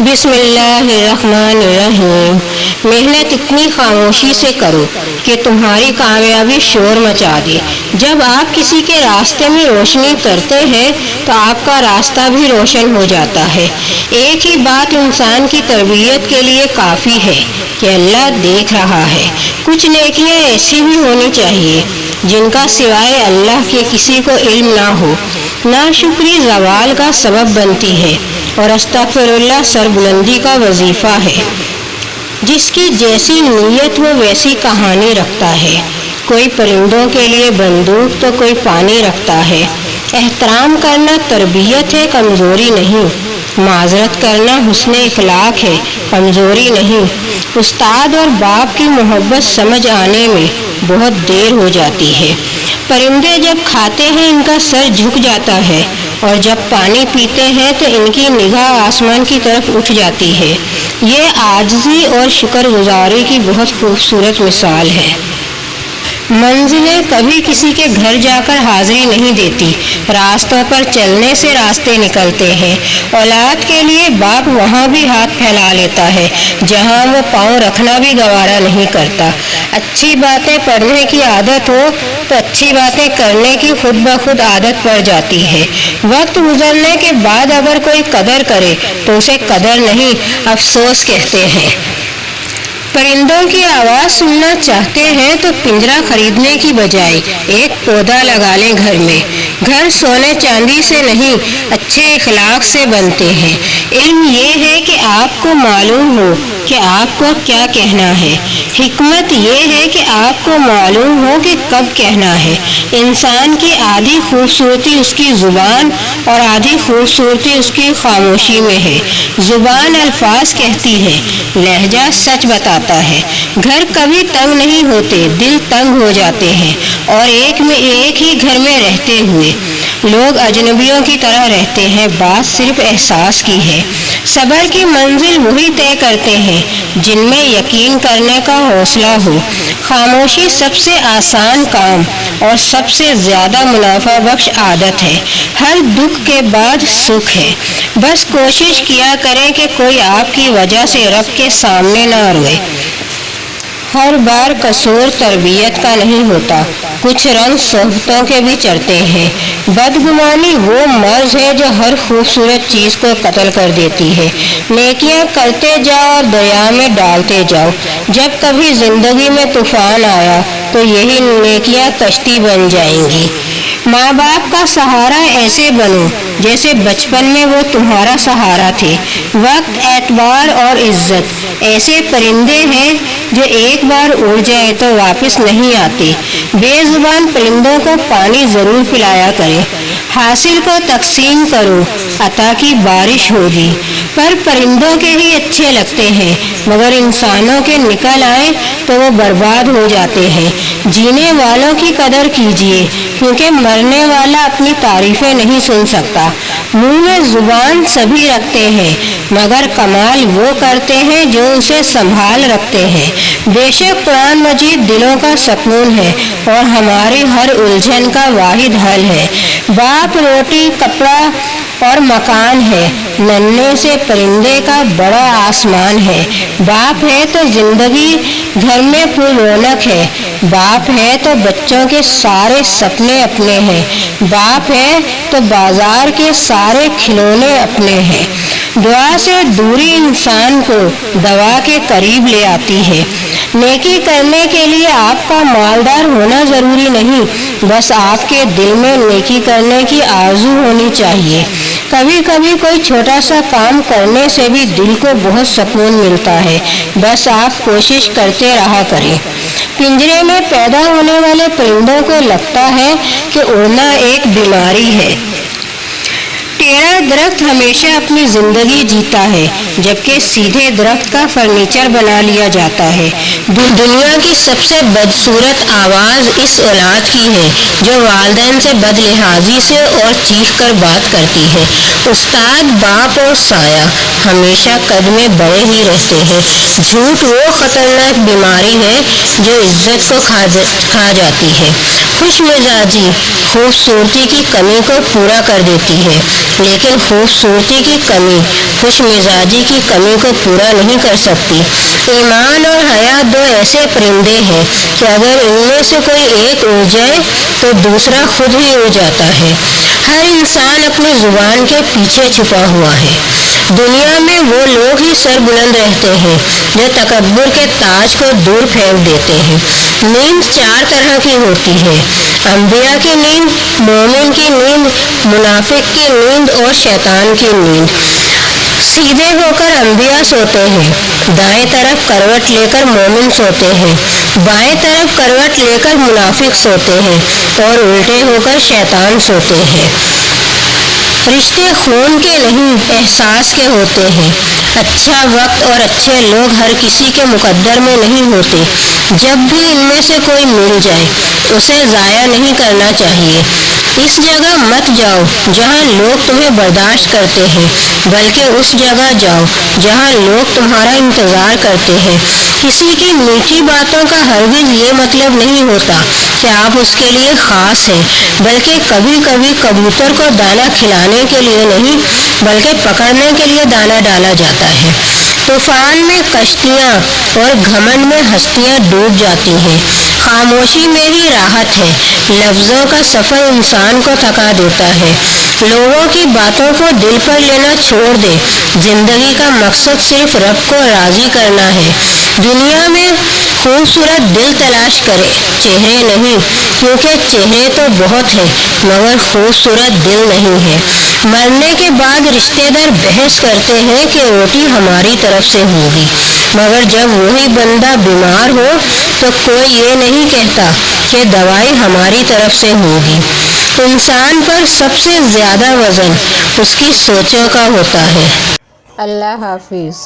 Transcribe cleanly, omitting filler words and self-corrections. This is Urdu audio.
بسم اللہ الرحمن الرحیم۔ محنت اتنی خاموشی سے کرو کہ تمہاری کامیابی شور مچا دے۔ جب آپ کسی کے راستے میں روشنی کرتے ہیں تو آپ کا راستہ بھی روشن ہو جاتا ہے۔ ایک ہی بات انسان کی تربیت کے لیے کافی ہے کہ اللہ دیکھ رہا ہے۔ کچھ نیکیاں ایسی بھی ہونی چاہیے جن کا سوائے اللہ کے کسی کو علم نہ ہو۔ ناشکری زوال کا سبب بنتی ہے اور استغفر اللہ سربلندی کا وظیفہ ہے۔ جس کی جیسی نیت وہ ویسی کہانی رکھتا ہے۔ کوئی پرندوں کے لیے بندوق تو کوئی پانی رکھتا ہے۔ احترام کرنا تربیت ہے، کمزوری نہیں۔ معذرت کرنا حسن اخلاق ہے، کمزوری نہیں۔ استاد اور باپ کی محبت سمجھ آنے میں بہت دیر ہو جاتی ہے۔ پرندے جب کھاتے ہیں ان کا سر جھک جاتا ہے اور جب پانی پیتے ہیں تو ان کی نگاہ آسمان کی طرف اٹھ جاتی ہے۔ یہ عاجزی اور شکر گزاری کی بہت خوبصورت مثال ہے۔ منزلیں کبھی کسی کے گھر جا کر حاضری نہیں دیتی، راستوں پر چلنے سے راستے نکلتے ہیں۔ اولاد کے لیے باپ وہاں بھی ہاتھ پھیلا لیتا ہے جہاں وہ پاؤں رکھنا بھی گوارا نہیں کرتا۔ اچھی باتیں پڑھنے کی عادت ہو تو اچھی باتیں کرنے کی خود بخود عادت پڑ جاتی ہے۔ وقت گزرنے کے بعد اگر کوئی قدر کرے تو اسے قدر نہیں، افسوس کہتے ہیں۔ پرندوں کی آواز سننا چاہتے ہیں تو پنجرا خریدنے کی بجائے ایک پودا لگا لیں گھر میں۔ گھر سونے چاندی سے نہیں، اچھے اخلاق سے بنتے ہیں۔ علم یہ ہے کہ آپ کو معلوم ہو کہ آپ کو کیا کہنا ہے۔ حکمت یہ ہے کہ آپ کو معلوم ہو کہ کب کہنا ہے۔ انسان کی آدھی خوبصورتی اس کی زبان اور آدھی خوبصورتی اس کی خاموشی میں ہے۔ زبان الفاظ کہتی ہے، لہجہ سچ بتاتا ہے۔ گھر کبھی تنگ نہیں ہوتے، دل تنگ ہو جاتے ہیں، اور ایک ہی گھر میں رہتے ہوئے لوگ اجنبیوں کی طرح رہتے ہیں۔ بات صرف احساس کی ہے۔ صبر کی منزل وہی طے کرتے ہیں جن میں یقین کرنے کا حوصلہ ہو۔ خاموشی سب سے آسان کام اور سب سے زیادہ منافع بخش عادت ہے۔ ہر دکھ کے بعد سکھ ہے۔ بس کوشش کیا کریں کہ کوئی آپ کی وجہ سے رب کے سامنے نہ روئے۔ ہر بار قصور تربیت کا نہیں ہوتا، کچھ رنگ صحبتوں کے بھی چڑھتے ہیں۔ بدگمانی وہ مرض ہے جو ہر خوبصورت چیز کو قتل کر دیتی ہے۔ نیکیاں کرتے جاؤ اور دریا میں ڈالتے جاؤ۔ جب کبھی زندگی میں طوفان آیا تو یہی نیکیاں کشتی بن جائیں گی۔ ماں باپ کا سہارا ایسے بنو جیسے بچپن میں وہ تمہارا سہارا تھے۔ وقت، اعتبار اور عزت ایسے پرندے ہیں جو ایک بار اڑ جائے تو واپس نہیں آتے۔ بے زبان پرندوں کو پانی ضرور پلایا کرے۔ حاصل کو تقسیم کرو، عطا کی بارش ہوگی۔ پر پرندوں کے ہی اچھے لگتے ہیں، مگر انسانوں کے نکل آئے تو وہ برباد ہو جاتے ہیں۔ جینے والوں کی قدر کیجیے، کیونکہ مرنے والا اپنی تعریفیں نہیں سن سکتا۔ منہ میں زبان سبھی رکھتے ہیں، مگر کمال وہ کرتے ہیں جو اسے سنبھال رکھتے ہیں۔ بے شک قرآن مجید دلوں کا سکون ہے اور ہماری ہر الجھن کا واحد حل ہے۔ باپ روٹی، کپڑا اور مکان ہے، ننھے سے پرندے کا بڑا آسمان ہے۔ باپ ہے تو زندگی گھر میں پر رونق ہے۔ باپ ہے تو بچوں کے سارے سپنے اپنے ہیں۔ باپ ہے تو بازار کے سارے کھلونے اپنے ہیں۔ دعا سے دوری انسان کو دوا کے قریب لے آتی ہے۔ نیکی کرنے کے لیے آپ کا مالدار ہونا ضروری نہیں، بس آپ کے دل میں نیکی کرنے کی آرزو ہونی چاہیے۔ کبھی کبھی کوئی چھوٹا سا کام کرنے سے بھی دل کو بہت سکون ملتا ہے، بس آپ کوشش کرتے رہا کریں۔ پنجرے میں پیدا ہونے والے پرندوں کو لگتا ہے کہ اڑنا ایک بیماری ہے۔ ٹیڑھا درخت ہمیشہ اپنی زندگی جیتا ہے، جبکہ سیدھے درخت کا فرنیچر بنا لیا جاتا ہے۔ دنیا کی سب سے بدصورت آواز اس اولاد کی ہے جو والدین سے بد لحاظی سے اور چیخ کر بات کرتی ہے۔ استاد، باپ اور سایہ ہمیشہ قد میں بڑے ہی رہتے ہیں۔ جھوٹ وہ خطرناک بیماری ہے جو عزت کو کھا جاتی ہے۔ خوش مزاجی خوبصورتی کی کمی کو پورا کر دیتی ہے، لیکن خوبصورتی کی کمی خوش مزاجی کی کمی کو پورا نہیں کر سکتی۔ ایمان اور حیا دو ایسے پرندے ہیں کہ اگر ان میں سے کوئی ایک اڑ جائے تو دوسرا خود ہی اڑ جاتا ہے۔ ہر انسان اپنی زبان کے پیچھے چھپا ہوا ہے۔ دنیا میں وہ لوگ ہی سر بلند رہتے ہیں جو تکبر کے تاج کو دور پھینک دیتے ہیں۔ نیند 4 طرح کی ہوتی ہے: انبیاء کی نیند، مومن کی نیند، منافق کی نیند اور شیطان کی نیند۔ سیدھے ہو کر انبیاء سوتے ہیں، دائیں طرف کروٹ لے کر مومن سوتے ہیں، بائیں طرف کروٹ لے کر منافق سوتے ہیں اور الٹے ہو کر شیطان سوتے ہیں۔ رشتے خون کے نہیں احساس کے ہوتے ہیں۔ اچھا وقت اور اچھے لوگ ہر کسی کے مقدر میں نہیں ہوتے۔ جب بھی ان میں سے کوئی مل جائے اسے ضائع نہیں کرنا چاہیے۔ اس جگہ مت جاؤ جہاں لوگ تمہیں برداشت کرتے ہیں، بلکہ اس جگہ جاؤ جہاں لوگ تمہارا انتظار کرتے ہیں۔ کسی کی میٹھی باتوں کا ہرگز یہ مطلب نہیں ہوتا کہ آپ اس کے لیے خاص ہیں، بلکہ کبھی کبھی کبوتر کو دانہ کھلانے کے لیے نہیں بلکہ پکڑنے کے لیے دانہ ڈالا جاتا ہے۔ طوفان میں کشتیاں اور گھمنڈ میں ہستیاں ڈوب جاتی ہیں۔ خاموشی میں ہی راحت ہے۔ لفظوں کا سفر انسان کو تھکا دیتا ہے۔ لوگوں کی باتوں کو دل پر لینا چھوڑ دے۔ زندگی کا مقصد صرف رب کو راضی کرنا ہے۔ دنیا میں خوبصورت دل تلاش کرے، چہرے نہیں، کیونکہ چہرے تو بہت ہیں مگر خوبصورت دل نہیں ہے۔ مرنے کے بعد رشتے دار بحث کرتے ہیں کہ روٹی ہماری طرف سے ہوگی، مگر جب وہی بندہ بیمار ہو تو کوئی یہ نہیں کہتا کہ دوائی ہماری طرف سے ہوگی۔ انسان پر سب سے زیادہ وزن اس کی سوچوں کا ہوتا ہے۔ اللہ حافظ۔